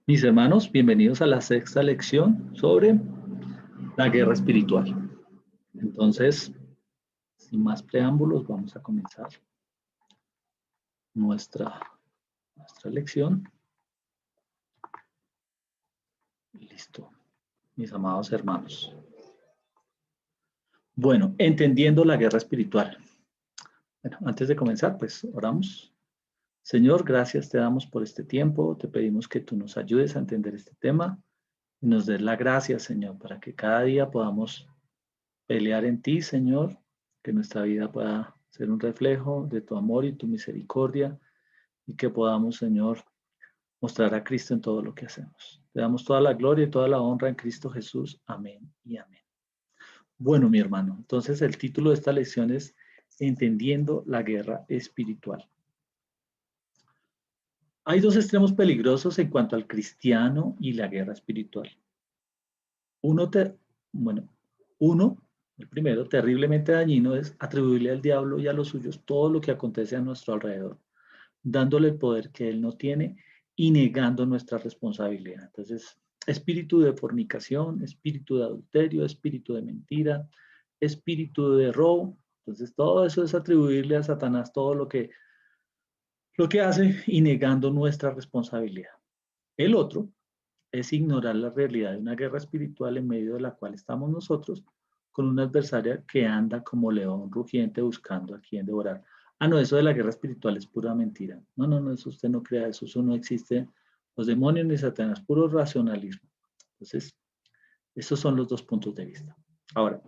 Mis hermanos, bienvenidos a la sexta lección sobre la guerra espiritual. Entonces, sin más preámbulos, vamos a comenzar nuestra, nuestra lección. Listo, mis amados hermanos. Bueno, entendiendo la guerra espiritual. Bueno, antes de comenzar, pues oramos. Señor, gracias te damos por este tiempo. Te pedimos que tú nos ayudes a entender este tema y nos des la gracia, Señor, para que cada día podamos pelear en ti, Señor, que nuestra vida pueda ser un reflejo de tu amor y tu misericordia y que podamos, Señor, mostrar a Cristo en todo lo que hacemos. Te damos toda la gloria y toda la honra en Cristo Jesús. Amén y amén. Bueno, mi hermano, entonces el título de esta lección es Entendiendo la guerra espiritual. Hay dos extremos peligrosos en cuanto al cristiano y la guerra espiritual. Uno, bueno, uno, el primero, terriblemente dañino, es atribuirle al diablo y a los suyos todo lo que acontece a nuestro alrededor, dándole el poder que él no tiene y negando nuestra responsabilidad. Entonces, espíritu de fornicación, espíritu de adulterio, espíritu de mentira, espíritu de robo. Entonces, todo eso es atribuirle a Satanás todo lo que hace y negando nuestra responsabilidad. El otro es ignorar la realidad de una guerra espiritual en medio de la cual estamos nosotros con una adversaria que anda como león rugiente buscando a quien devorar. Ah, no, eso de la guerra espiritual es pura mentira. No, no, no, eso usted no crea eso no existe. Los demonios ni Satanás, puro racionalismo. Entonces, esos son los dos puntos de vista. Ahora,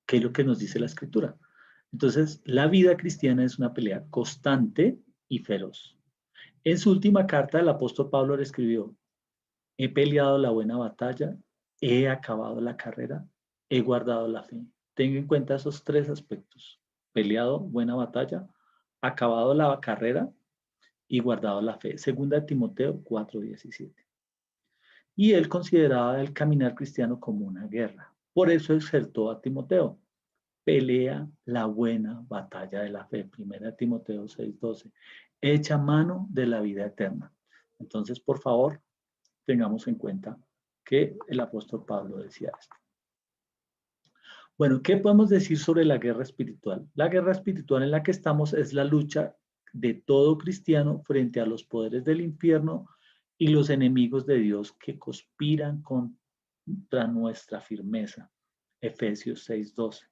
¿qué es lo que nos dice la escritura? Entonces, la vida cristiana es una pelea constante y feroz. En su última carta, el apóstol Pablo le escribió, he peleado la buena batalla, he acabado la carrera, he guardado la fe. Tenga en cuenta esos tres aspectos. Peleado, buena batalla, acabado la carrera y guardado la fe. Segunda de Timoteo 4:17. Y él consideraba el caminar cristiano como una guerra. Por eso exhortó a Timoteo. Pelea la buena batalla de la fe. Primera de Timoteo 6:12. Echa mano de la vida eterna. Entonces, por favor, tengamos en cuenta que el apóstol Pablo decía esto. Bueno, ¿qué podemos decir sobre la guerra espiritual? La guerra espiritual en la que estamos es la lucha de todo cristiano frente a los poderes del infierno y los enemigos de Dios que conspiran contra nuestra firmeza. Efesios 6:12.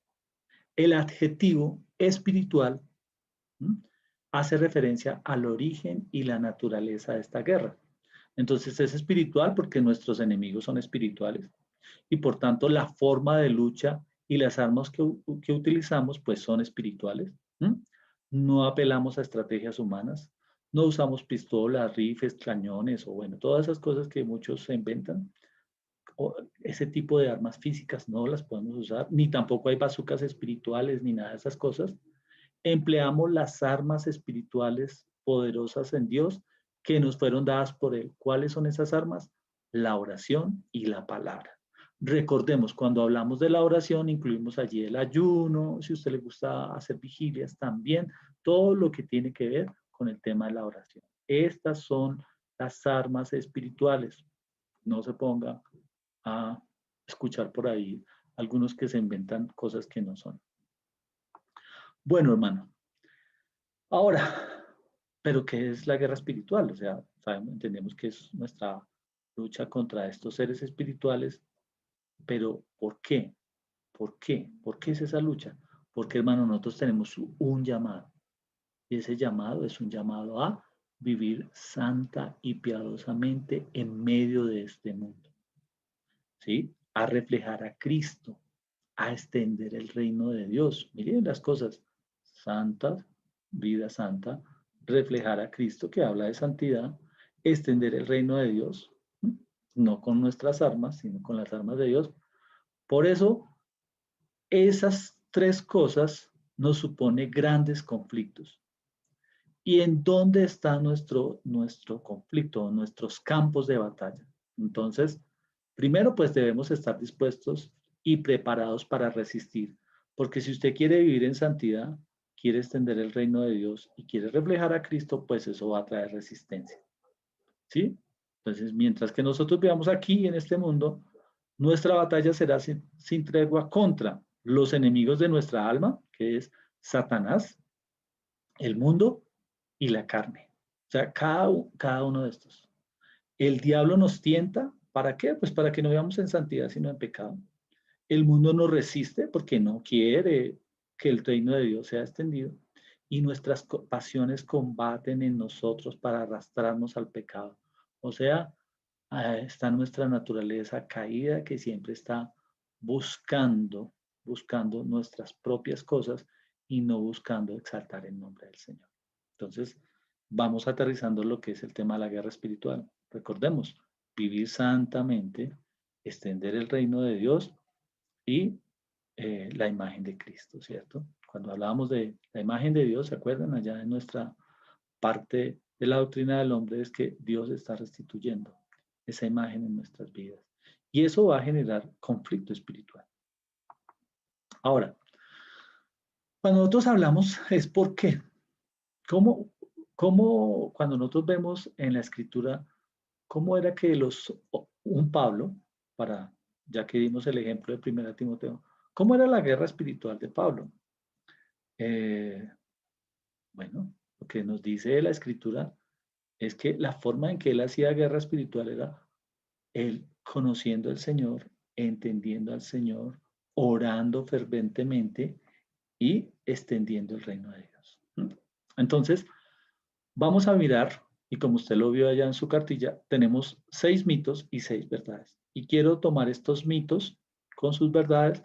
El adjetivo espiritual hace referencia al origen y la naturaleza de esta guerra. Entonces es espiritual porque nuestros enemigos son espirituales y por tanto la forma de lucha y las armas que utilizamos pues son espirituales. No apelamos a estrategias humanas, no usamos pistolas, rifles, cañones o bueno, todas esas cosas que muchos se inventan. O ese tipo de armas físicas no las podemos usar, ni tampoco hay bazucas espirituales ni nada de esas cosas. Empleamos las armas espirituales poderosas en Dios que nos fueron dadas por Él. ¿Cuáles son esas armas? La oración y la palabra. Recordemos, cuando hablamos de la oración, incluimos allí el ayuno, si a usted le gusta hacer vigilias también, todo lo que tiene que ver con el tema de la oración. Estas son las armas espirituales. No se ponga a escuchar por ahí algunos que se inventan cosas que no son. Bueno, hermano, ahora, ¿pero qué es la guerra espiritual? O sea, sabemos, entendemos que es nuestra lucha contra estos seres espirituales, pero ¿por qué? ¿Por qué? ¿Por qué es esa lucha? Porque, hermano, nosotros tenemos un llamado, y ese llamado es un llamado a vivir santa y piadosamente en medio de este mundo, ¿sí? A reflejar a Cristo, a extender el reino de Dios. Miren las cosas, santas, vida santa, reflejar a Cristo que habla de santidad, extender el reino de Dios, no con nuestras armas, sino con las armas de Dios. Por eso, esas tres cosas nos supone grandes conflictos. ¿Y en dónde está nuestro conflicto, nuestros campos de batalla? Entonces, primero, pues debemos estar dispuestos y preparados para resistir, porque si usted quiere vivir en santidad, quiere extender el reino de Dios y quiere reflejar a Cristo, pues eso va a traer resistencia. ¿Sí? Entonces, mientras que nosotros vivamos aquí en este mundo, nuestra batalla será sin tregua contra los enemigos de nuestra alma, que es Satanás, el mundo y la carne. O sea, cada uno de estos. El diablo nos tienta, ¿para qué? Pues para que no vivamos en santidad, sino en pecado. El mundo nos resiste porque no quiere que el reino de Dios sea extendido. Y nuestras pasiones combaten en nosotros para arrastrarnos al pecado. O sea, está nuestra naturaleza caída que siempre está buscando nuestras propias cosas y no buscando exaltar el nombre del Señor. Entonces, vamos aterrizando lo que es el tema de la guerra espiritual. Recordemos, vivir santamente, extender el reino de Dios y la imagen de Cristo, ¿cierto? Cuando hablábamos de la imagen de Dios, ¿se acuerdan? Allá en nuestra parte de la doctrina del hombre es que Dios está restituyendo esa imagen en nuestras vidas. Y eso va a generar conflicto espiritual. Ahora, cuando nosotros hablamos es por qué. ¿Cómo cuando nosotros vemos en la escritura, cómo era que un Pablo, ya que dimos el ejemplo de 1 Timoteo, cómo era la guerra espiritual de Pablo? Bueno, lo que nos dice la escritura es que la forma en que él hacía guerra espiritual era él conociendo al Señor, entendiendo al Señor, orando ferventemente y extendiendo el reino de Dios. Entonces, vamos a mirar, y como usted lo vio allá en su cartilla, tenemos 6 mitos y 6 verdades. Y quiero tomar estos mitos con sus verdades,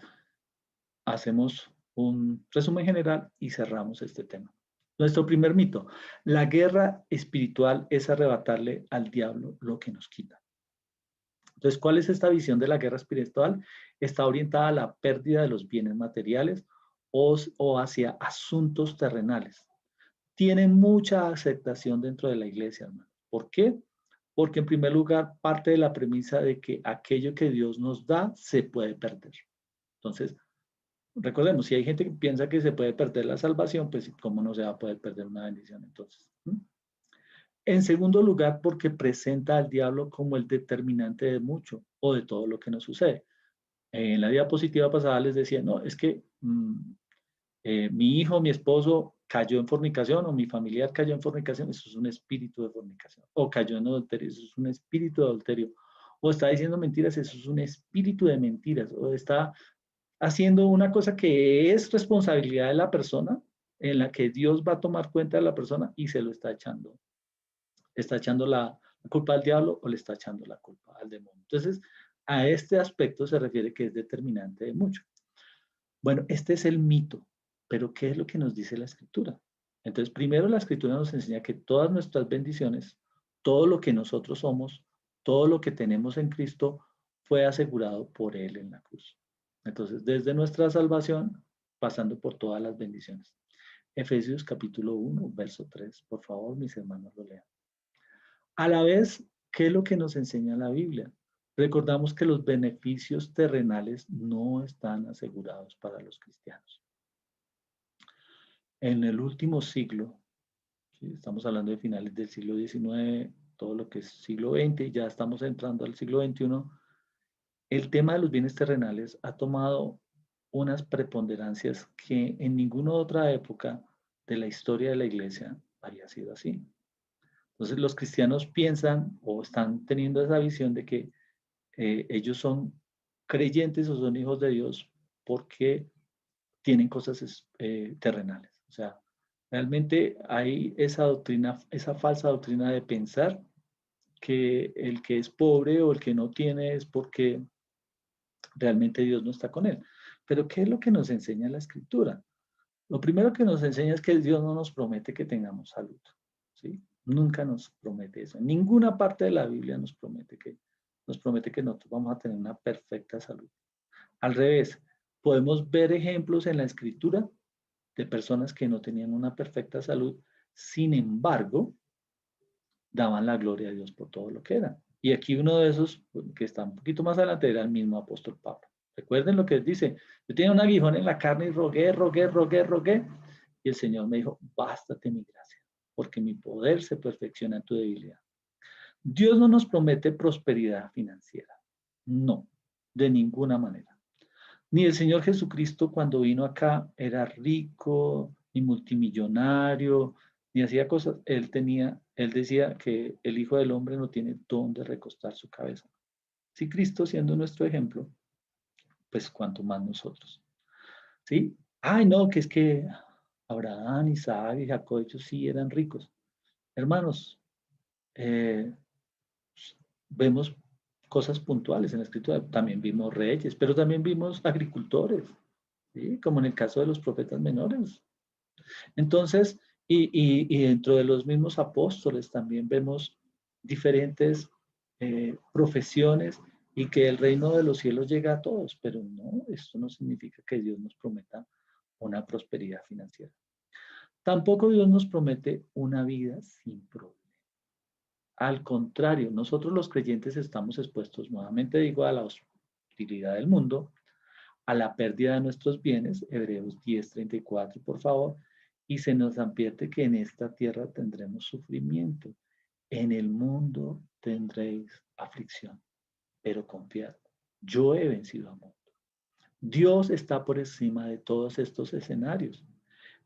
hacemos un resumen general y cerramos este tema. Nuestro primer mito, la guerra espiritual es arrebatarle al diablo lo que nos quita. Entonces, ¿cuál es esta visión de la guerra espiritual? Está orientada a la pérdida de los bienes materiales o hacia asuntos terrenales. Tiene mucha aceptación dentro de la iglesia, hermano. ¿Por qué? Porque en primer lugar parte de la premisa de que aquello que Dios nos da se puede perder. Entonces, recordemos, si hay gente que piensa que se puede perder la salvación, pues ¿cómo no se va a poder perder una bendición entonces? En segundo lugar, porque presenta al diablo como el determinante de mucho o de todo lo que nos sucede. En la diapositiva pasada les decía, no, es que mi hijo, mi esposo cayó en fornicación o mi familiar cayó en fornicación, eso es un espíritu de fornicación. O cayó en adulterio, eso es un espíritu de adulterio. O está diciendo mentiras, eso es un espíritu de mentiras. O está haciendo una cosa que es responsabilidad de la persona, en la que Dios va a tomar cuenta de la persona y se lo está echando. ¿Le está echando la culpa al diablo o le está echando la culpa al demonio? Entonces, a este aspecto se refiere que es determinante de mucho. Bueno, este es el mito, pero ¿qué es lo que nos dice la escritura? Entonces, primero la escritura nos enseña que todas nuestras bendiciones, todo lo que nosotros somos, todo lo que tenemos en Cristo, fue asegurado por Él en la cruz. Entonces, desde nuestra salvación, pasando por todas las bendiciones. Efesios capítulo 1, verso 3. Por favor, mis hermanos lo lean. A la vez, ¿qué es lo que nos enseña la Biblia? Recordamos que los beneficios terrenales no están asegurados para los cristianos. En el último siglo, ¿sí? Estamos hablando de finales del siglo XIX, todo lo que es siglo XX, ya estamos entrando al siglo XXI, el tema de los bienes terrenales ha tomado unas preponderancias que en ninguna otra época de la historia de la iglesia había sido así. Entonces los cristianos piensan o están teniendo esa visión de que ellos son creyentes o son hijos de Dios porque tienen cosas terrenales. O sea, realmente hay esa doctrina, esa falsa doctrina de pensar que el que es pobre o el que no tiene es porque realmente Dios no está con él. Pero ¿qué es lo que nos enseña la escritura? Lo primero que nos enseña es que Dios no nos promete que tengamos salud, ¿sí? Nunca nos promete eso. En ninguna parte de la Biblia nos promete que nosotros vamos a tener una perfecta salud. Al revés, podemos ver ejemplos en la escritura de personas que no tenían una perfecta salud, sin embargo, daban la gloria a Dios por todo lo que eran. Y aquí uno de esos, que está un poquito más adelante, era el mismo apóstol Pablo. Recuerden lo que dice, yo tenía un aguijón en la carne y rogué, y el Señor me dijo, bástate mi gracia, porque mi poder se perfecciona en tu debilidad. Dios no nos promete prosperidad financiera. No, de ninguna manera. Ni el Señor Jesucristo cuando vino acá era rico, ni multimillonario, ni hacía cosas. Él decía que el Hijo del Hombre no tiene dónde recostar su cabeza. Si Cristo siendo nuestro ejemplo, pues cuanto más nosotros. ¿Sí? Ay, no, que es que Abraham, Isaac y Jacob, ellos sí eran ricos. Hermanos, eh, vemos cosas puntuales en la escritura. También vimos reyes, pero también vimos agricultores, ¿sí? Como en el caso de los profetas menores. Entonces, y dentro de los mismos apóstoles también vemos diferentes profesiones y que el reino de los cielos llega a todos, pero no, esto no significa que Dios nos prometa una prosperidad financiera. Tampoco Dios nos promete una vida sin problemas. Al contrario, nosotros los creyentes estamos expuestos, nuevamente digo, a la hostilidad del mundo, a la pérdida de nuestros bienes, Hebreos 10:34, por favor, y se nos advierte que en esta tierra tendremos sufrimiento. En el mundo tendréis aflicción, pero confiad, yo he vencido al mundo. Dios está por encima de todos estos escenarios.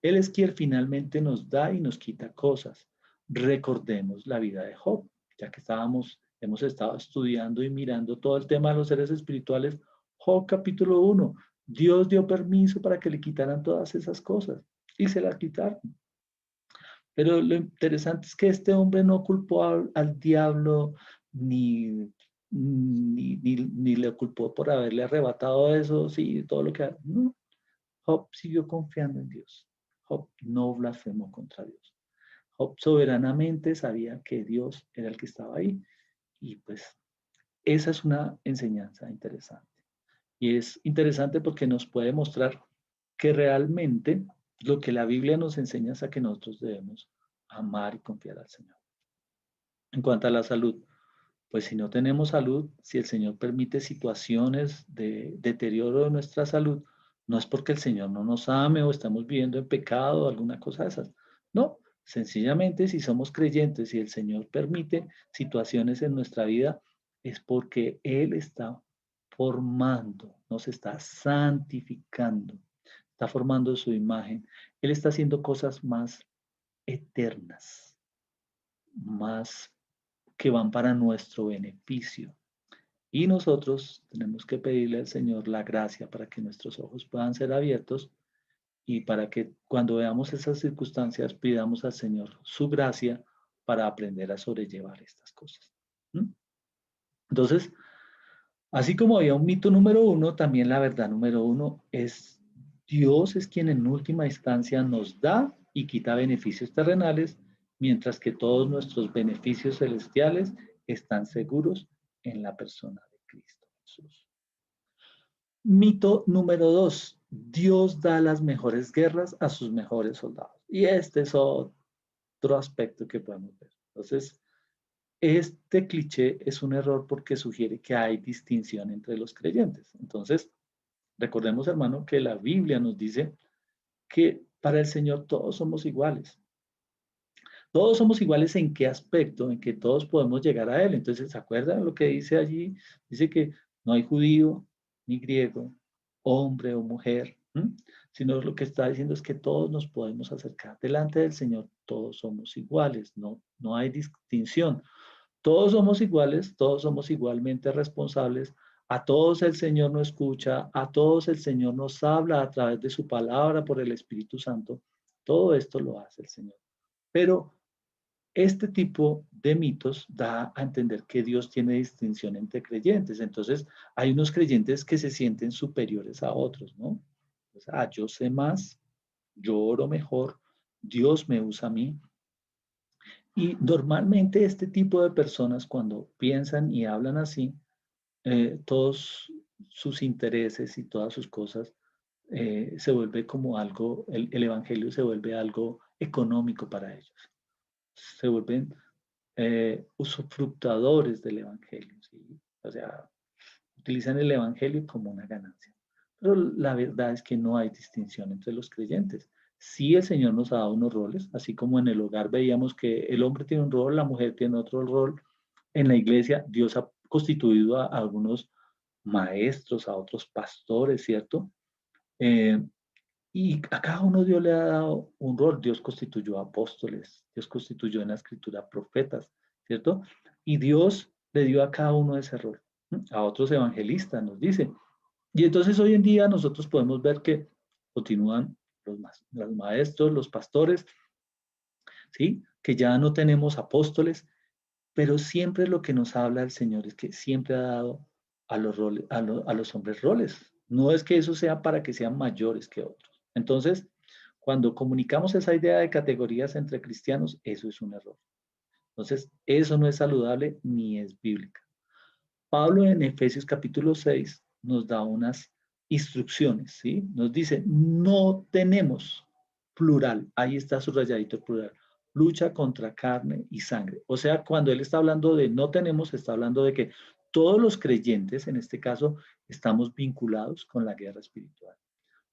Él es quien finalmente nos da y nos quita cosas. Recordemos la vida de Job, ya que hemos estado estudiando y mirando todo el tema de los seres espirituales. Job capítulo 1, Dios dio permiso para que le quitaran todas esas cosas y se las quitaron. Pero lo interesante es que este hombre no culpó al diablo ni le culpó por haberle arrebatado eso, sí, todo lo que... No, Job siguió confiando en Dios. Job no blasfemó contra Dios. Job soberanamente sabía que Dios era el que estaba ahí. Y pues esa es una enseñanza interesante. Y es interesante porque nos puede mostrar que realmente lo que la Biblia nos enseña es a que nosotros debemos amar y confiar al Señor. En cuanto a la salud, pues si no tenemos salud, si el Señor permite situaciones de deterioro de nuestra salud, no es porque el Señor no nos ame o estamos viviendo en pecado o alguna cosa de esas. No, sencillamente si somos creyentes y el Señor permite situaciones en nuestra vida, es porque Él está formando, nos está santificando, está formando su imagen. Él está haciendo cosas más eternas, más que van para nuestro beneficio. Y nosotros tenemos que pedirle al Señor la gracia para que nuestros ojos puedan ser abiertos y para que cuando veamos esas circunstancias pidamos al Señor su gracia para aprender a sobrellevar estas cosas. ¿Mm? Entonces, así como había un mito número uno, también la verdad número uno es Dios es quien en última instancia nos da y quita beneficios terrenales, mientras que todos nuestros beneficios celestiales están seguros en la persona de Cristo Jesús. Mito número dos, Dios da las mejores guerras a sus mejores soldados. Y este es otro aspecto que podemos ver. Entonces, este cliché es un error porque sugiere que hay distinción entre los creyentes. Entonces, recordemos, hermano, que la Biblia nos dice que para el Señor todos somos iguales. Todos somos iguales en qué aspecto, en que todos podemos llegar a Él. Entonces, ¿se acuerdan lo que dice allí? Dice que no hay judío ni griego, hombre o mujer, sino lo que está diciendo es que todos nos podemos acercar delante del Señor, todos somos iguales, no hay distinción. Todos somos iguales, todos somos igualmente responsables. A todos el Señor nos escucha, a todos el Señor nos habla a través de su palabra por el Espíritu Santo. Todo esto lo hace el Señor. Pero este tipo de mitos da a entender que Dios tiene distinción entre creyentes. Entonces, hay unos creyentes que se sienten superiores a otros, ¿no? Pues, yo sé más, yo oro mejor, Dios me usa a mí. Y normalmente este tipo de personas cuando piensan y hablan así, todos sus intereses y todas sus cosas se vuelve como algo, el evangelio se vuelve algo económico para ellos. Se vuelven usufructuadores del evangelio, ¿sí? O sea, utilizan el evangelio como una ganancia. Pero la verdad es que no hay distinción entre los creyentes. Sí, el Señor nos ha dado unos roles, así como en el hogar veíamos que el hombre tiene un rol, la mujer tiene otro rol, en la iglesia Dios ha constituido a algunos maestros, a otros pastores, ¿cierto? Eh, y a cada uno Dios le ha dado un rol. Dios constituyó apóstoles, Dios constituyó en la escritura profetas, ¿cierto? Y Dios le dio a cada uno ese rol. A otros evangelistas nos dice. Y entonces hoy en día nosotros podemos ver que continúan los maestros, los pastores, ¿sí? Que ya no tenemos apóstoles, pero siempre lo que nos habla el Señor es que siempre ha dado a los, roles, a los hombres roles. No es que eso sea para que sean mayores que otros. Entonces, cuando comunicamos esa idea de categorías entre cristianos, eso es un error. Entonces, eso no es saludable ni es bíblica. Pablo en Efesios capítulo 6 nos da unas instrucciones, ¿sí? Nos dice, no tenemos plural, ahí está subrayadito el plural, lucha contra carne y sangre. O sea, cuando él está hablando de no tenemos, está hablando de que todos los creyentes, en este caso, estamos vinculados con la guerra espiritual.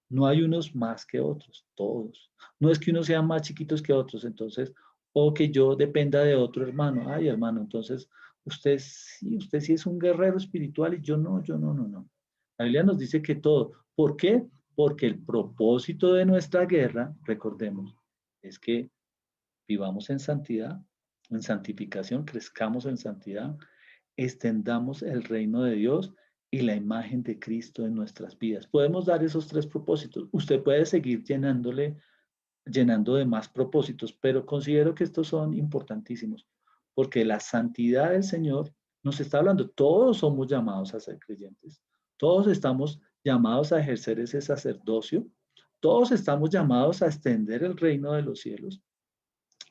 No hay unos más que otros, todos. No es que unos sean más chiquitos que otros, entonces, o que yo dependa de otro hermano. Ay, hermano, entonces usted sí es un guerrero espiritual y yo no, no, no. La Biblia nos dice que todo. ¿Por qué? Porque el propósito de nuestra guerra, recordemos, es que vivamos en santidad, en santificación, crezcamos en santidad, extendamos el reino de Dios y la imagen de Cristo en nuestras vidas. Podemos dar esos tres propósitos. Usted puede seguir llenando de más propósitos, pero considero que estos son importantísimos, porque la santidad del Señor nos está hablando. Todos somos llamados a ser creyentes. Todos estamos llamados a ejercer ese sacerdocio. Todos estamos llamados a extender el reino de los cielos.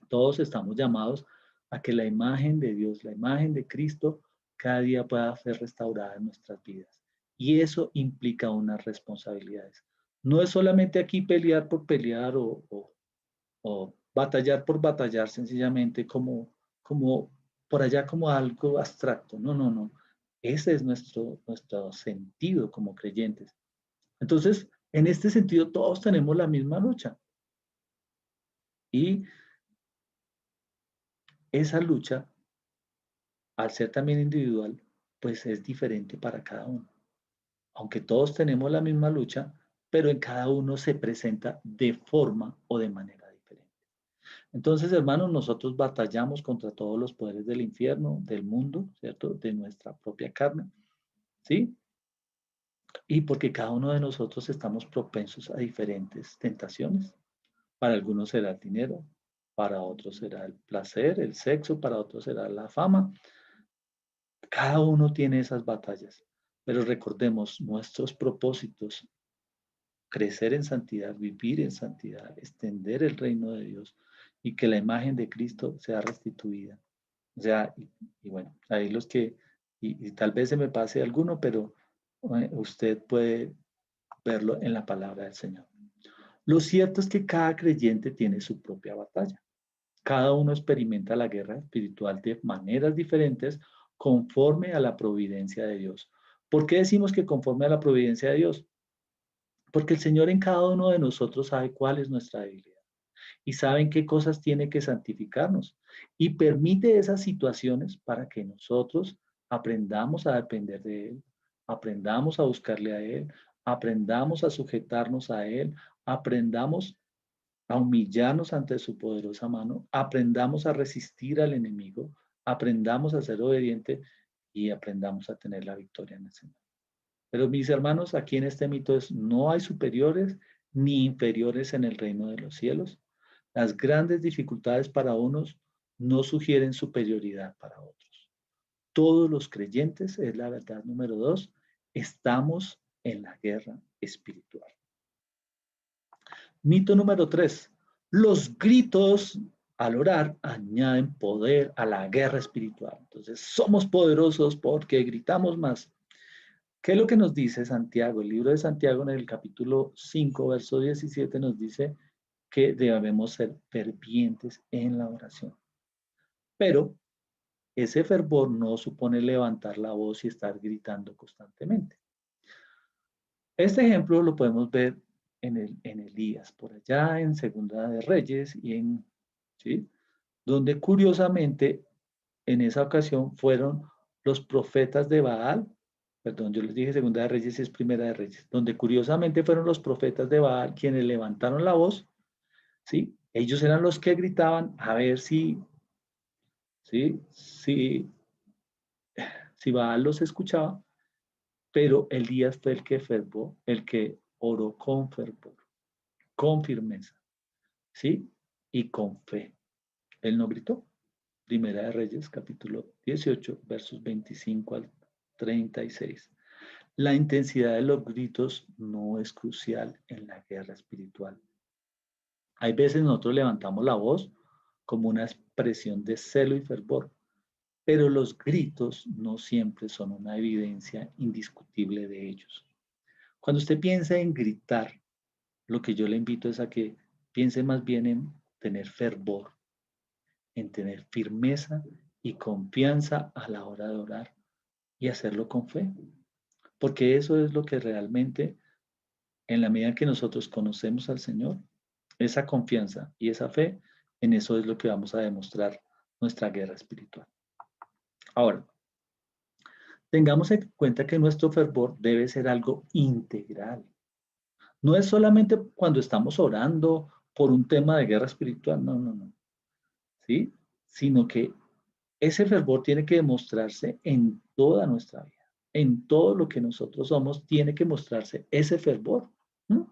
Todos estamos llamados a que la imagen de Dios, la imagen de Cristo, cada día pueda ser restaurada en nuestras vidas. Y eso implica unas responsabilidades. No es solamente aquí pelear por pelear o batallar por batallar sencillamente como por allá como algo abstracto. No, no, no. Ese es nuestro sentido como creyentes. Entonces, en este sentido, todos tenemos la misma lucha. Y esa lucha, al ser también individual, pues es diferente para cada uno. Aunque todos tenemos la misma lucha, pero en cada uno se presenta de forma o de manera diferente. Entonces, hermanos, nosotros batallamos contra todos los poderes del infierno, del mundo, ¿cierto? De nuestra propia carne, ¿sí? Y porque cada uno de nosotros estamos propensos a diferentes tentaciones. Para algunos será el dinero, para otros será el placer, el sexo, para otros será la fama. Cada uno tiene esas batallas, pero recordemos nuestros propósitos: crecer en santidad, vivir en santidad, extender el reino de Dios y que la imagen de Cristo sea restituida. O sea, y bueno, ahí los que, y tal vez se me pase alguno, pero usted puede verlo en la palabra del Señor. Lo cierto es que cada creyente tiene su propia batalla. Cada uno experimenta la guerra espiritual de maneras diferentes conforme a la providencia de Dios. ¿Por qué decimos que conforme a la providencia de Dios? Porque el Señor en cada uno de nosotros sabe cuál es nuestra debilidad y sabe en qué cosas tiene que santificarnos y permite esas situaciones para que nosotros aprendamos a depender de Él, aprendamos a buscarle a Él, aprendamos a sujetarnos a Él, aprendamos a humillarnos ante su poderosa mano, aprendamos a resistir al enemigo, aprendamos a ser obediente y aprendamos a tener la victoria en el Señor. Pero mis hermanos, aquí en este mito es, no hay superiores ni inferiores en el reino de los cielos. Las grandes dificultades para unos no sugieren superioridad para otros. Todos los creyentes, es la verdad número 2, estamos en la guerra espiritual. Mito número 3. Los gritos al orar añaden poder a la guerra espiritual. Entonces, somos poderosos porque gritamos más. ¿Qué es lo que nos dice Santiago? El libro de Santiago en el capítulo 5, verso 17 nos dice que debemos ser fervientes en la oración. Pero ese fervor no supone levantar la voz y estar gritando constantemente. Este ejemplo lo podemos ver en Elías, por allá en Segunda de Reyes y ¿sí? Donde curiosamente en esa ocasión fueron los profetas de Baal, perdón, yo les dije Segunda de Reyes y es Primera de Reyes, donde curiosamente fueron los profetas de Baal quienes levantaron la voz, ¿sí? Ellos eran los que gritaban a ver si Baal los escuchaba, pero Elías fue el que oró con fervor, con firmeza, ¿sí? Y con fe. Él no gritó. Primera de Reyes, capítulo 18, versos 25 al 36. La intensidad de los gritos no es crucial en la guerra espiritual. Hay veces nosotros levantamos la voz como una expresión de celo y fervor, pero los gritos no siempre son una evidencia indiscutible de ellos. Cuando usted piensa en gritar, lo que yo le invito es a que piense más bien en tener fervor, en tener firmeza y confianza a la hora de orar y hacerlo con fe, porque eso es lo que realmente, en la medida que nosotros conocemos al Señor, esa confianza y esa fe, en eso es lo que vamos a demostrar nuestra guerra espiritual. Ahora, tengamos en cuenta que nuestro fervor debe ser algo integral. No es solamente cuando estamos orando por un tema de guerra espiritual, no, ¿sí? Sino que ese fervor tiene que demostrarse en toda nuestra vida, en todo lo que nosotros somos, tiene que mostrarse ese fervor. ¿Mm?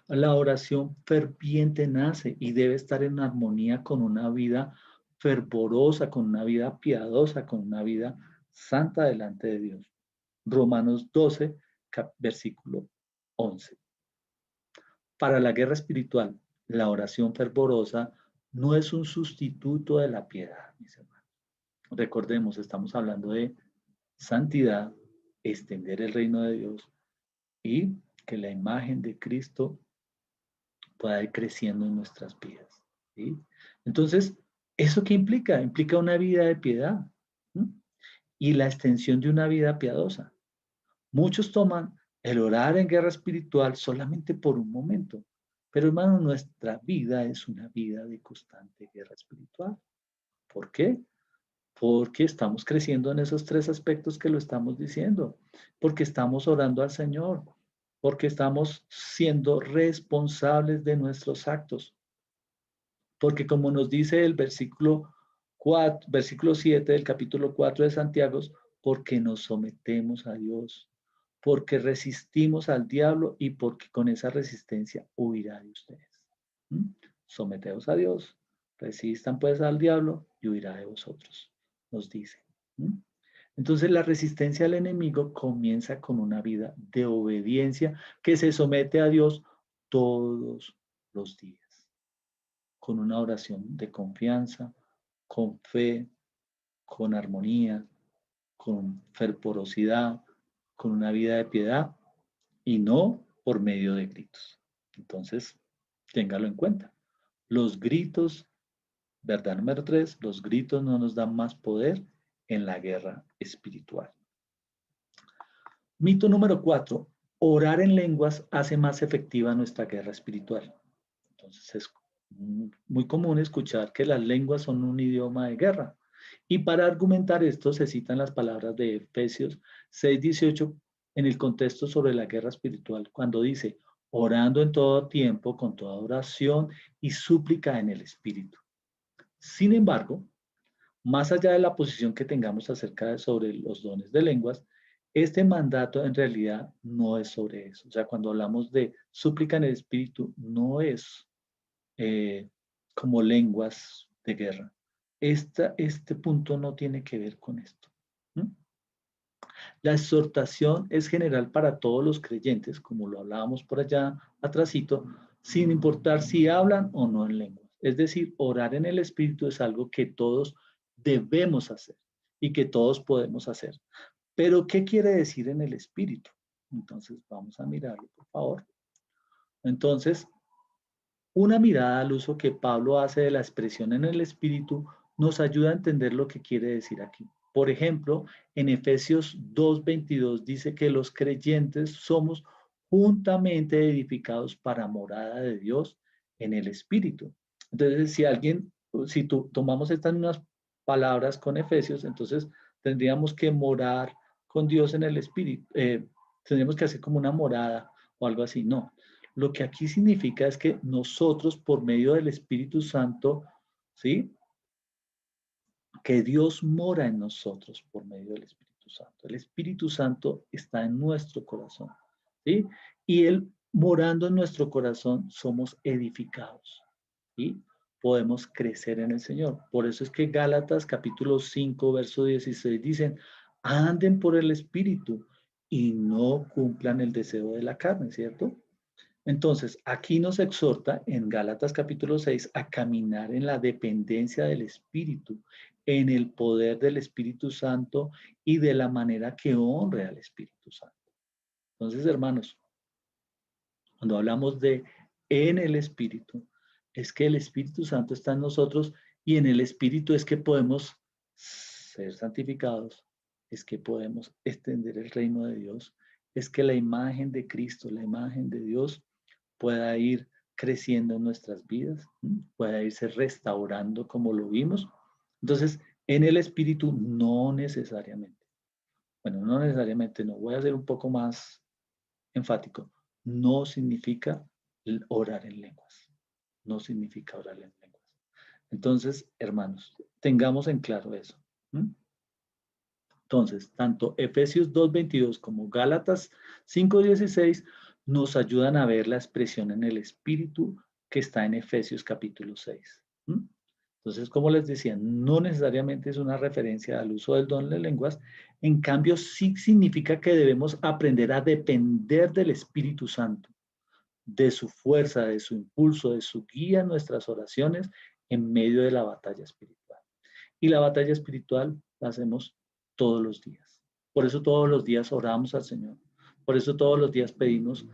La oración ferviente nace y debe estar en armonía con una vida fervorosa, con una vida piadosa, con una vida santa delante de Dios. Romanos 12, versículo 11. Para la guerra espiritual, la oración fervorosa no es un sustituto de la piedad, mis hermanos. Recordemos, estamos hablando de santidad, extender el reino de Dios y que la imagen de Cristo pueda ir creciendo en nuestras vidas. ¿Sí? Entonces, ¿eso qué implica? Implica una vida de piedad, ¿sí? Y la extensión de una vida piadosa. Muchos toman el orar en guerra espiritual solamente por un momento, pero hermano, nuestra vida es una vida de constante guerra espiritual. ¿Por qué? Porque estamos creciendo en esos tres aspectos que lo estamos diciendo, porque estamos orando al Señor, porque estamos siendo responsables de nuestros actos, porque como nos dice el versículo 7 del capítulo 4 de Santiago, porque nos sometemos a Dios, porque resistimos al diablo y porque con esa resistencia huirá de ustedes. ¿Mm? Someteos a Dios, resistan pues al diablo y huirá de vosotros, nos dice. ¿Mm? Entonces la resistencia al enemigo comienza con una vida de obediencia que se somete a Dios todos los días con una oración de confianza, con fe, con armonía, con fervorosidad, con una vida de piedad y no por medio de gritos. Entonces, téngalo en cuenta. Los gritos, verdad número 3, los gritos no nos dan más poder en la guerra espiritual. Mito número 4, orar en lenguas hace más efectiva nuestra guerra espiritual. Entonces es muy común escuchar que las lenguas son un idioma de guerra. Y para argumentar esto se citan las palabras de Efesios 6:18 en el contexto sobre la guerra espiritual, cuando dice, orando en todo tiempo, con toda oración y súplica en el Espíritu. Sin embargo, más allá de la posición que tengamos sobre los dones de lenguas, este mandato en realidad no es sobre eso. O sea, cuando hablamos de súplica en el Espíritu, no es como lenguas de guerra. Este punto no tiene que ver con esto. ¿Mm? La exhortación es general para todos los creyentes, como lo hablábamos por allá atrásito, sin importar si hablan o no en lenguas. Es decir, orar en el Espíritu es algo que todos debemos hacer y que todos podemos hacer. Pero, ¿qué quiere decir en el Espíritu? Entonces, vamos a mirarlo, por favor. Entonces, una mirada al uso que Pablo hace de la expresión en el Espíritu nos ayuda a entender lo que quiere decir aquí. Por ejemplo, en Efesios 2:22 dice que los creyentes somos juntamente edificados para morada de Dios en el Espíritu. Entonces, si tomamos estas mismas palabras con Efesios, entonces tendríamos que morar con Dios en el Espíritu. Tendríamos que hacer como una morada o algo así. No. Lo que aquí significa es que nosotros, por medio del Espíritu Santo, ¿sí? Que Dios mora en nosotros por medio del Espíritu Santo. El Espíritu Santo está en nuestro corazón, ¿sí? Y Él morando en nuestro corazón somos edificados, ¿sí? Podemos crecer en el Señor. Por eso es que Gálatas capítulo 5, verso 16 dicen, anden por el Espíritu y no cumplan el deseo de la carne, ¿cierto? Entonces, aquí nos exhorta en Gálatas capítulo 6 a caminar en la dependencia del Espíritu, en el poder del Espíritu Santo y de la manera que honre al Espíritu Santo. Entonces, hermanos, cuando hablamos de en el Espíritu, es que el Espíritu Santo está en nosotros y en el Espíritu es que podemos ser santificados, es que podemos extender el reino de Dios, es que la imagen de Cristo, la imagen de Dios, pueda ir creciendo en nuestras vidas, pueda irse restaurando como lo vimos. Entonces, en el Espíritu no necesariamente, bueno, no necesariamente, no, voy a ser un poco más enfático, no significa orar en lenguas, no significa orar en lenguas. Entonces, hermanos, tengamos en claro eso. Entonces, tanto Efesios 2:22 como Gálatas 5:16 nos ayudan a ver la expresión en el Espíritu que está en Efesios capítulo 6. Entonces, como les decía, no necesariamente es una referencia al uso del don de lenguas, en cambio sí significa que debemos aprender a depender del Espíritu Santo, de su fuerza, de su impulso, de su guía en nuestras oraciones en medio de la batalla espiritual. Y la batalla espiritual la hacemos todos los días. Por eso todos los días oramos al Señor. Por eso todos los días pedimos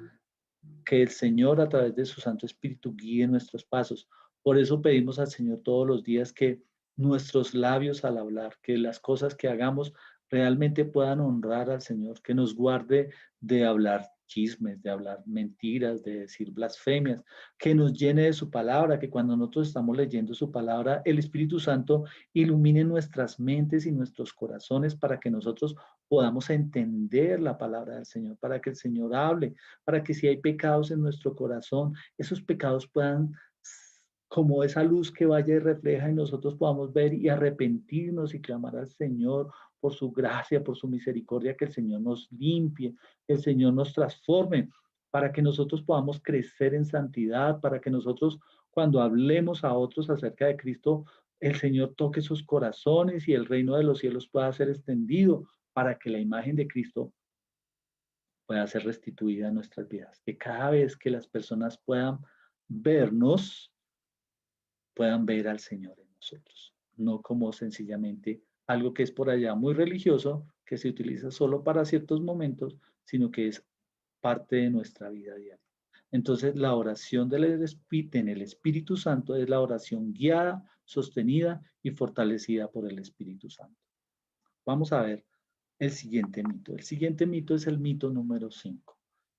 que el Señor a través de su Santo Espíritu guíe nuestros pasos. Por eso pedimos al Señor todos los días que nuestros labios al hablar, que las cosas que hagamos realmente puedan honrar al Señor, que nos guarde de hablar chismes, de hablar mentiras, de decir blasfemias, que nos llene de su palabra, que cuando nosotros estamos leyendo su palabra, el Espíritu Santo ilumine nuestras mentes y nuestros corazones para que nosotros podamos entender la palabra del Señor, para que el Señor hable, para que si hay pecados en nuestro corazón, esos pecados puedan, como esa luz que vaya y refleja y nosotros podamos ver y arrepentirnos y clamar al Señor por su gracia, por su misericordia, que el Señor nos limpie, que el Señor nos transforme, para que nosotros podamos crecer en santidad, para que nosotros cuando hablemos a otros acerca de Cristo, el Señor toque sus corazones y el reino de los cielos pueda ser extendido para que la imagen de Cristo pueda ser restituida en nuestras vidas. Que cada vez que las personas puedan vernos, puedan ver al Señor en nosotros. No como sencillamente algo que es por allá muy religioso, que se utiliza solo para ciertos momentos, sino que es parte de nuestra vida diaria. Entonces, la oración en el Espíritu Santo es la oración guiada, sostenida y fortalecida por el Espíritu Santo. Vamos a ver el siguiente mito. El siguiente mito es el mito número 5.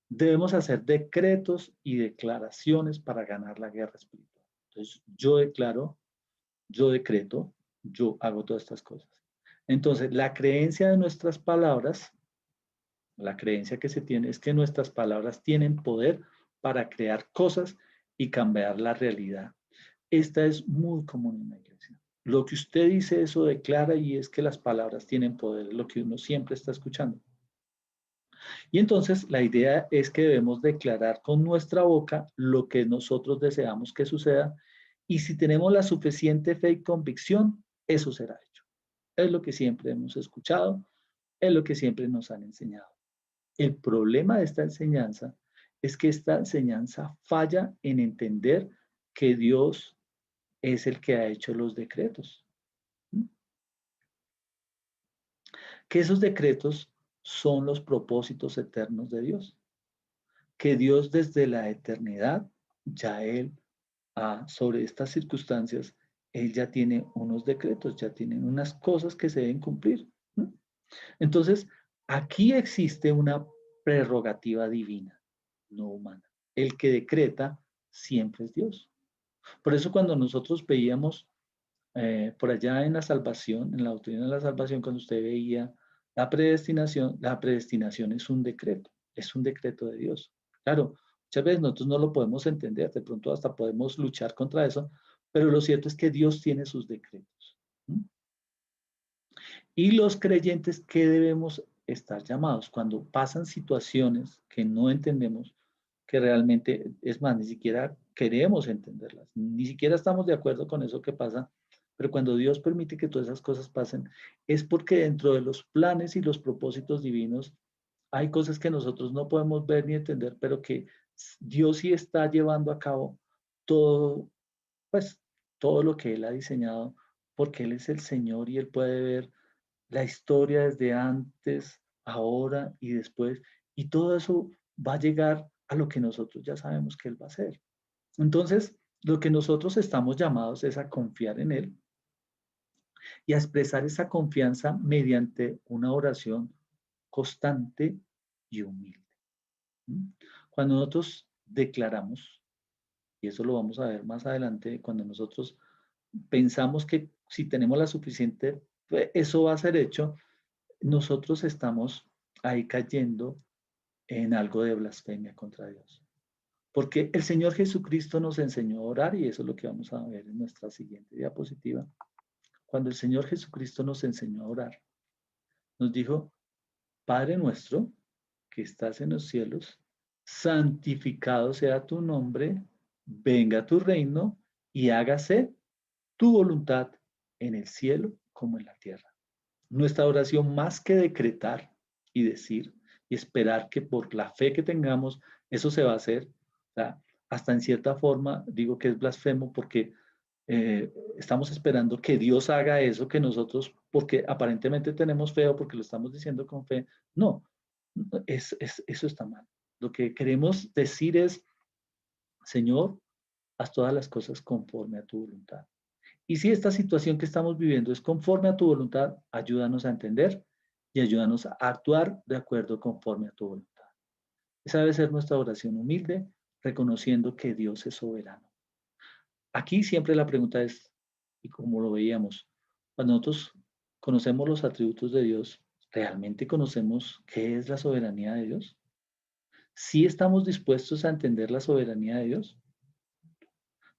Debemos hacer decretos y declaraciones para ganar la guerra espiritual. Entonces, yo declaro, yo decreto, yo hago todas estas cosas. Entonces, la creencia de nuestras palabras, la creencia que se tiene es que nuestras palabras tienen poder para crear cosas y cambiar la realidad. Esta es muy común en la iglesia. Lo que usted dice, eso declara y es que las palabras tienen poder, lo que uno siempre está escuchando. Y entonces la idea es que debemos declarar con nuestra boca lo que nosotros deseamos que suceda y si tenemos la suficiente fe y convicción, eso será hecho. Es lo que siempre hemos escuchado, es lo que siempre nos han enseñado. El problema de esta enseñanza es que esta enseñanza falla en entender que Dios es el que ha hecho los decretos. Que esos decretos son los propósitos eternos de Dios. Que Dios desde la eternidad, ya Él, sobre estas circunstancias, Él ya tiene unos decretos, ya tiene unas cosas que se deben cumplir. Entonces, aquí existe una prerrogativa divina, no humana. El que decreta siempre es Dios. Por eso cuando nosotros veíamos Por allá en la salvación, en la doctrina de la salvación, cuando usted veía la predestinación es un decreto de Dios. Claro, muchas veces nosotros no lo podemos entender, de pronto hasta podemos luchar contra eso, pero lo cierto es que Dios tiene sus decretos. ¿Mm? Y los creyentes, ¿qué debemos estar llamados? Cuando pasan situaciones que no entendemos, que realmente, es más, ni siquiera queremos entenderlas, ni siquiera estamos de acuerdo con eso que pasa, pero cuando Dios permite que todas esas cosas pasen, es porque dentro de los planes y los propósitos divinos hay cosas que nosotros no podemos ver ni entender, pero que Dios sí está llevando a cabo todo, pues, todo lo que Él ha diseñado, porque Él es el Señor y Él puede ver la historia desde antes, ahora y después, y todo eso va a llegar a lo que nosotros ya sabemos que Él va a hacer. Entonces, lo que nosotros estamos llamados es a confiar en Él y a expresar esa confianza mediante una oración constante y humilde. ¿Mm? Cuando nosotros declaramos, y eso lo vamos a ver más adelante, cuando nosotros pensamos que si tenemos la suficiente, pues eso va a ser hecho, nosotros estamos ahí cayendo en algo de blasfemia contra Dios. Porque el Señor Jesucristo nos enseñó a orar y eso es lo que vamos a ver en nuestra siguiente diapositiva. Cuando el Señor Jesucristo nos enseñó a orar, nos dijo, Padre nuestro que estás en los cielos, santificado sea tu nombre, venga tu reino y hágase tu voluntad en el cielo como en la tierra. Nuestra oración más que decretar y decir y esperar que por la fe que tengamos eso se va a hacer, o sea, hasta en cierta forma digo que es blasfemo porque estamos esperando que Dios haga eso que nosotros, porque aparentemente tenemos fe o porque lo estamos diciendo con fe. No, eso está mal. Lo que queremos decir es, Señor, haz todas las cosas conforme a tu voluntad. Y si esta situación que estamos viviendo es conforme a tu voluntad, ayúdanos a entender y ayúdanos a actuar de acuerdo conforme a tu voluntad. Esa debe ser nuestra oración humilde, reconociendo que Dios es soberano. Aquí siempre la pregunta es, y como lo veíamos, cuando nosotros conocemos los atributos de Dios, ¿realmente conocemos qué es la soberanía de Dios? ¿Sí estamos dispuestos a entender la soberanía de Dios?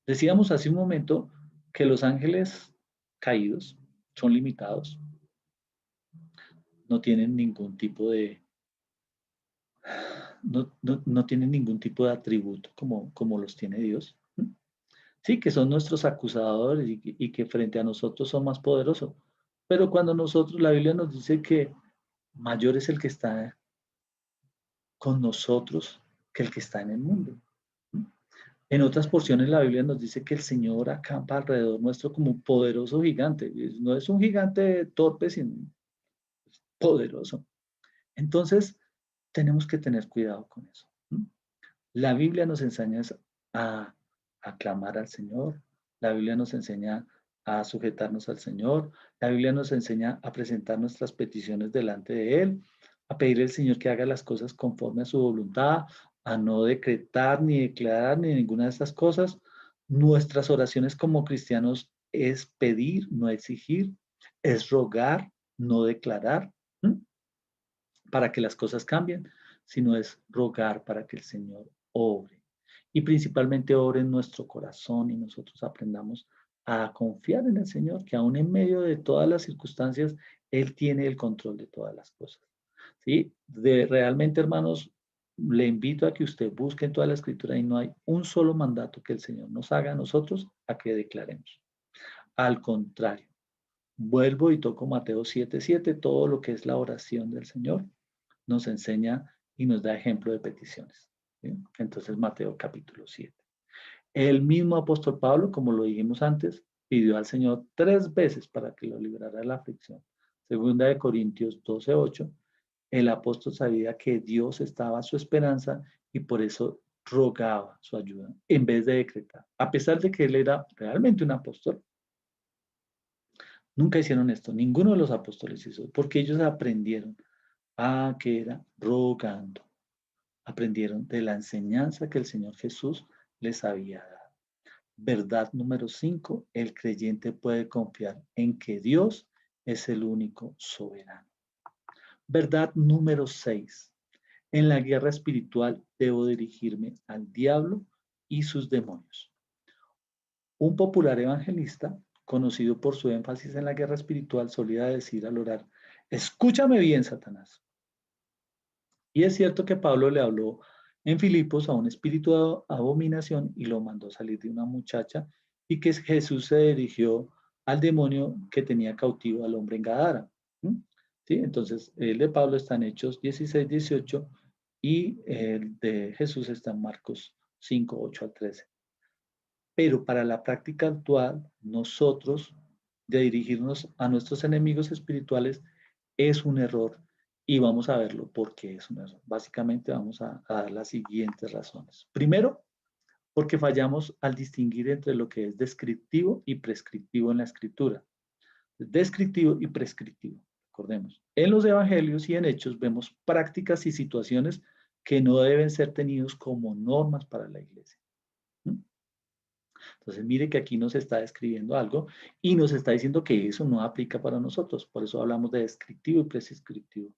Decíamos hace un momento que los ángeles caídos son limitados, no tienen ningún tipo de, no tienen ningún tipo de atributo como los tiene Dios. Sí, que son nuestros acusadores y que frente a nosotros son más poderosos. Pero cuando nosotros, la Biblia nos dice que mayor es el que está con nosotros que el que está en el mundo. En otras porciones la Biblia nos dice que el Señor acampa alrededor nuestro como un poderoso gigante. No es un gigante torpe, sino poderoso. Entonces, tenemos que tener cuidado con eso. La Biblia nos enseña a, a clamar al Señor, la Biblia nos enseña a sujetarnos al Señor, la Biblia nos enseña a presentar nuestras peticiones delante de Él, a pedirle al Señor que haga las cosas conforme a su voluntad, a no decretar ni declarar ni ninguna de estas cosas. Nuestras oraciones como cristianos es pedir, no exigir, es rogar, no declarar. ¿Mm? Para que las cosas cambien, sino es rogar para que el Señor obre. Y principalmente obre en nuestro corazón y nosotros aprendamos a confiar en el Señor, que aún en medio de todas las circunstancias, Él tiene el control de todas las cosas. ¿Sí? Realmente, hermanos, le invito a que usted busque en toda la escritura y no hay un solo mandato que el Señor nos haga a nosotros a que declaremos. Al contrario, vuelvo y toco Mateo 7:7, todo lo que es la oración del Señor nos enseña y nos da ejemplo de peticiones. ¿Sí? Entonces, Mateo capítulo 7. El mismo apóstol Pablo, como lo dijimos antes, pidió al Señor 3 veces para que lo librara de la aflicción. Segunda de Corintios 12:8, el apóstol sabía que Dios estaba a su esperanza y por eso rogaba su ayuda en vez de decretar. A pesar de que él era realmente un apóstol, nunca hicieron esto. Ninguno de los apóstoles hizo, porque ellos aprendieron a que era rogando. Aprendieron de la enseñanza que el Señor Jesús les había dado. Verdad número 5, el creyente puede confiar en que Dios es el único soberano. Verdad número 6, en la guerra espiritual debo dirigirme al diablo y sus demonios. Un popular evangelista, conocido por su énfasis en la guerra espiritual, solía decir al orar, escúchame bien, Satanás. Y es cierto que Pablo le habló en Filipos a un espíritu de abominación y lo mandó salir de una muchacha y que Jesús se dirigió al demonio que tenía cautivo al hombre en Gadara. ¿Mm? ¿Sí? Entonces, el de Pablo está en Hechos 16, 18 y el de Jesús está en Marcos 5, 8 al 13. Pero para la práctica actual, nosotros de dirigirnos a nuestros enemigos espirituales es un error y vamos a verlo por qué es un error. Básicamente vamos a dar las siguientes razones. Primero, porque fallamos al distinguir entre lo que es descriptivo y prescriptivo en la escritura. Descriptivo y prescriptivo, recordemos. En los evangelios y en hechos vemos prácticas y situaciones que no deben ser tenidos como normas para la iglesia. ¿Mm? Entonces, mire que aquí nos está describiendo algo y nos está diciendo que eso no aplica para nosotros. Por eso hablamos de descriptivo y prescriptivo.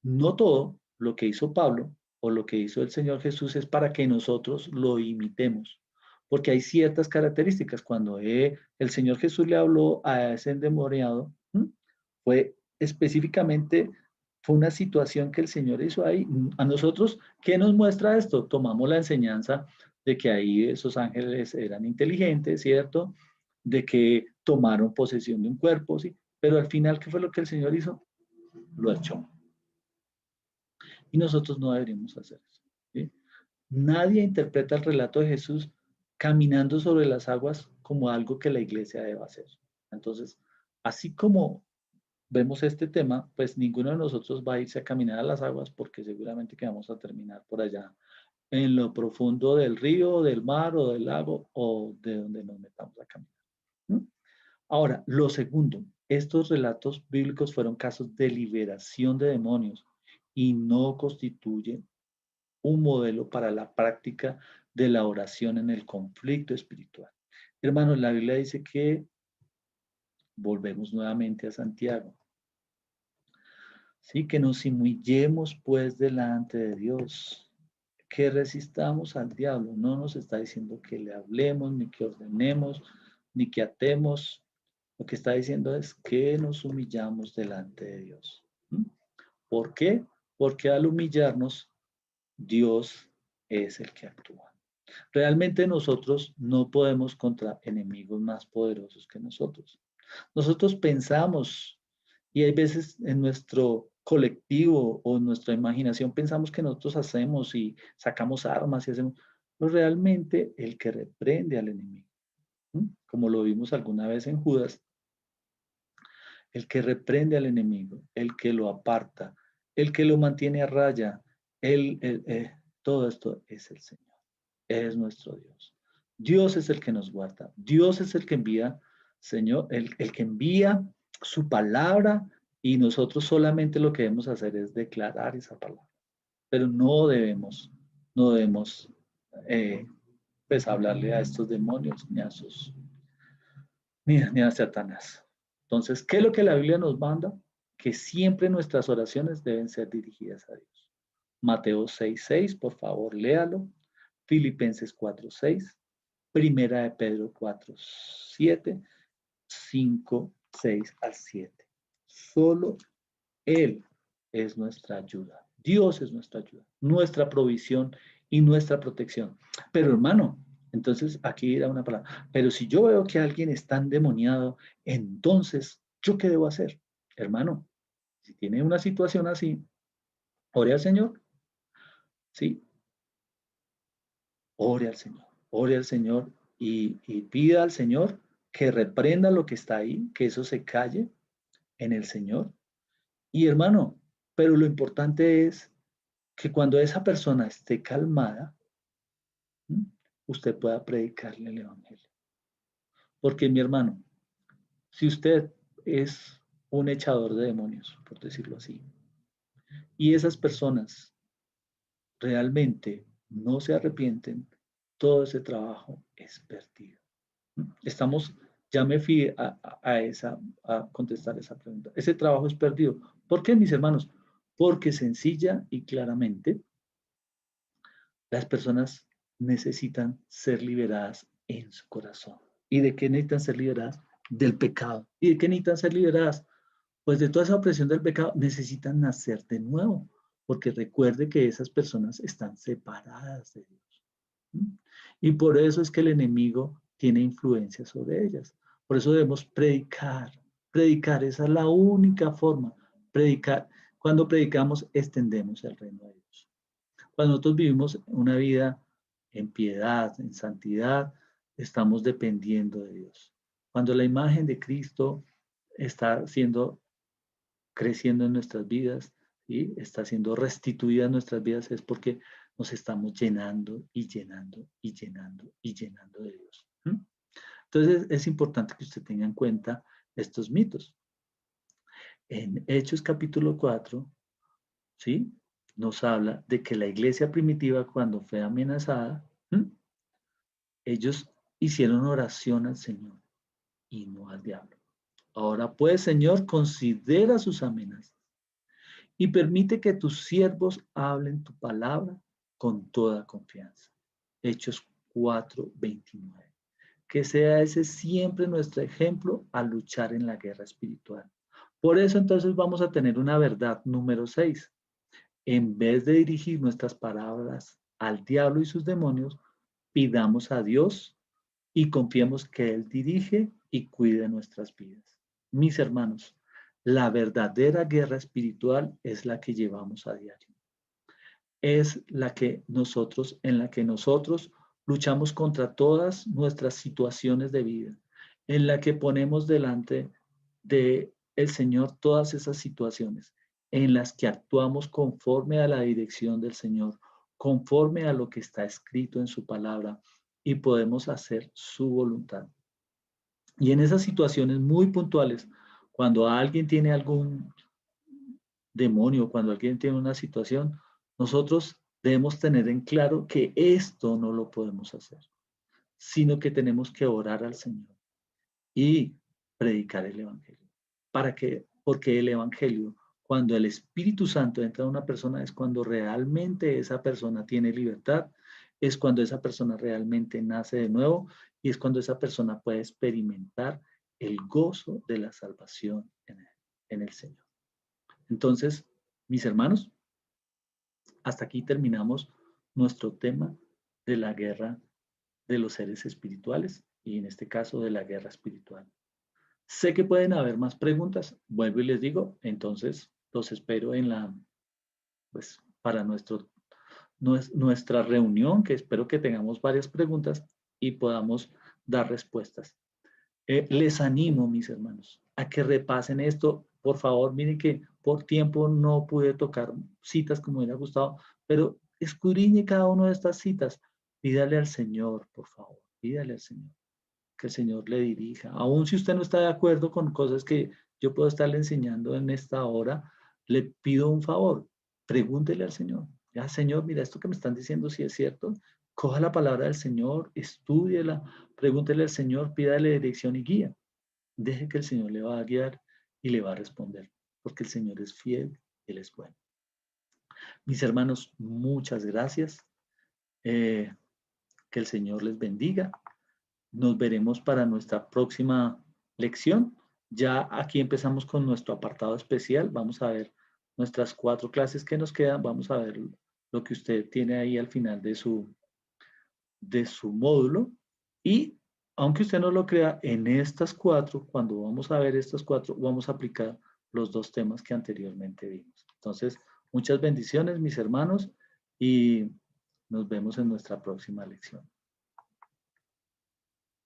No todo lo que hizo Pablo o lo que hizo el Señor Jesús es para que nosotros lo imitemos, porque hay ciertas características. Cuando el Señor Jesús le habló a ese endemoniado, fue específicamente, fue una situación que el Señor hizo ahí. A nosotros, ¿qué nos muestra esto? Tomamos la enseñanza de que ahí esos ángeles eran inteligentes, ¿cierto? De que tomaron posesión de un cuerpo, ¿sí? Pero al final, ¿qué fue lo que el Señor hizo? Lo echó. Y nosotros no deberíamos hacer eso, ¿sí? Nadie interpreta el relato de Jesús caminando sobre las aguas como algo que la iglesia deba hacer. Entonces, así como vemos este tema, pues ninguno de nosotros va a irse a caminar a las aguas porque seguramente que vamos a terminar por allá en lo profundo del río, del mar o del lago o de donde nos metamos a caminar. ¿Mm? Ahora, lo segundo, estos relatos bíblicos fueron casos de liberación de demonios y no constituyen un modelo para la práctica de la oración en el conflicto espiritual. Hermanos, la Biblia dice que volvemos nuevamente a Santiago. Sí, que nos humillemos pues delante de Dios, que resistamos al diablo. No nos está diciendo que le hablemos, ni que ordenemos, ni que atemos. Lo que está diciendo es que nos humillamos delante de Dios. ¿Mm? ¿Por qué? Porque al humillarnos, Dios es el que actúa. Realmente nosotros no podemos contra enemigos más poderosos que nosotros. Nosotros pensamos, y hay veces en nuestro colectivo o en nuestra imaginación pensamos que nosotros hacemos y sacamos armas y hacemos, pero realmente el que reprende al enemigo, ¿sí? Como lo vimos alguna vez en Judas, el que reprende al enemigo, el que lo aparta, el que lo mantiene a raya, todo esto es el Señor, es nuestro Dios. Dios es el que nos guarda, Dios es el que envía, Señor, el que envía su palabra y nosotros solamente lo que debemos hacer es declarar esa palabra, pero no debemos eh, pues hablarle a estos demonios ni a Satanás. Entonces, ¿qué es lo que la Biblia nos manda? Que siempre nuestras oraciones deben ser dirigidas a Dios. Mateo 6:6, por favor, léalo. Filipenses 4:6, Primera de Pedro 4:7, 5, 6 al 7. Solo Él es nuestra ayuda. Dios es nuestra ayuda, nuestra provisión y nuestra protección. Pero hermano, entonces aquí era una palabra. Pero si yo veo que alguien está endemoniado, entonces, ¿yo qué debo hacer? Hermano, si tiene una situación así, ore al Señor. Sí, ore al Señor y pida al Señor que reprenda lo que está ahí, que eso se calle en el Señor. Y hermano, pero lo importante es que cuando esa persona esté calmada, ¿m? Usted pueda predicarle el Evangelio. Porque mi hermano, si usted es un echador de demonios, por decirlo así, y esas personas realmente no se arrepienten, todo ese trabajo es perdido. Estamos, ya me fui a contestar esa pregunta. Ese trabajo es perdido. ¿Por qué, mis hermanos? Porque sencilla y claramente las personas necesitan ser liberadas en su corazón. ¿Y de qué necesitan ser liberadas? Del pecado. ¿Y de qué necesitan ser liberadas? Pues de toda esa opresión del pecado necesitan nacer de nuevo, porque recuerde que esas personas están separadas de Dios. ¿Mm? Y por eso es que el enemigo tiene influencia sobre ellas. Por eso debemos predicar, predicar, esa es la única forma, predicar. Cuando predicamos, extendemos el reino de Dios. Cuando nosotros vivimos una vida en piedad, en santidad, estamos dependiendo de Dios. Cuando la imagen de Cristo está siendo creciendo en nuestras vidas y está siendo restituida en nuestras vidas es porque nos estamos llenando y llenando y llenando y llenando de Dios. ¿Mm? Entonces es importante que usted tenga en cuenta estos mitos. En Hechos capítulo 4, ¿sí? Nos habla de que la iglesia primitiva cuando fue amenazada, ellos hicieron oración al Señor y no al diablo. Ahora pues, Señor, considera sus amenazas y permite que tus siervos hablen tu palabra con toda confianza. Hechos 4:29. Que sea ese siempre nuestro ejemplo al luchar en la guerra espiritual. Por eso entonces vamos a tener una verdad número 6. En vez de dirigir nuestras palabras al diablo y sus demonios, pidamos a Dios y confiemos que Él dirige y cuida nuestras vidas. Mis hermanos, la verdadera guerra espiritual es la que llevamos a diario. Es la que nosotros, en la que nosotros luchamos contra todas nuestras situaciones de vida, en la que ponemos delante de el Señor todas esas situaciones, en las que actuamos conforme a la dirección del Señor, conforme a lo que está escrito en su palabra y podemos hacer su voluntad. Y en esas situaciones muy puntuales, cuando alguien tiene algún demonio, cuando alguien tiene una situación, nosotros debemos tener en claro que esto no lo podemos hacer, sino que tenemos que orar al Señor y predicar el Evangelio. ¿Para qué? Porque el Evangelio, cuando el Espíritu Santo entra a una persona, es cuando realmente esa persona tiene libertad, es cuando esa persona realmente nace de nuevo y es cuando esa persona puede experimentar el gozo de la salvación en el Señor. Entonces, mis hermanos, hasta aquí terminamos nuestro tema de la guerra de los seres espirituales y en este caso de la guerra espiritual. Sé que pueden haber más preguntas, vuelvo y les digo, entonces los espero en pues para nuestra reunión, que espero que tengamos varias preguntas y podamos dar respuestas. Les animo, mis hermanos, a que repasen esto. Por favor, miren que por tiempo no pude tocar citas como me hubiera gustado, pero escudriñe cada una de estas citas. Pídale al Señor, por favor, pídale al Señor, que el Señor le dirija. Aún si usted no está de acuerdo con cosas que yo puedo estarle enseñando en esta hora, le pido un favor, pregúntele al Señor. Ya, Señor, mira, esto que me están diciendo, si es cierto, coja la palabra del Señor, estúdiela, pregúntele al Señor, pídale dirección y guía. Deje que el Señor le va a guiar y le va a responder, porque el Señor es fiel, Él es bueno. Mis hermanos, muchas gracias. Que el Señor les bendiga. Nos veremos para nuestra próxima lección. Ya aquí empezamos con nuestro apartado especial. Vamos a ver nuestras 4 clases que nos quedan. Vamos a ver lo que usted tiene ahí al final de su módulo. Y aunque usted no lo crea, en estas 4, cuando vamos a ver estas 4, vamos a aplicar los 2 temas que anteriormente vimos. Entonces, muchas bendiciones, mis hermanos, y nos vemos en nuestra próxima lección.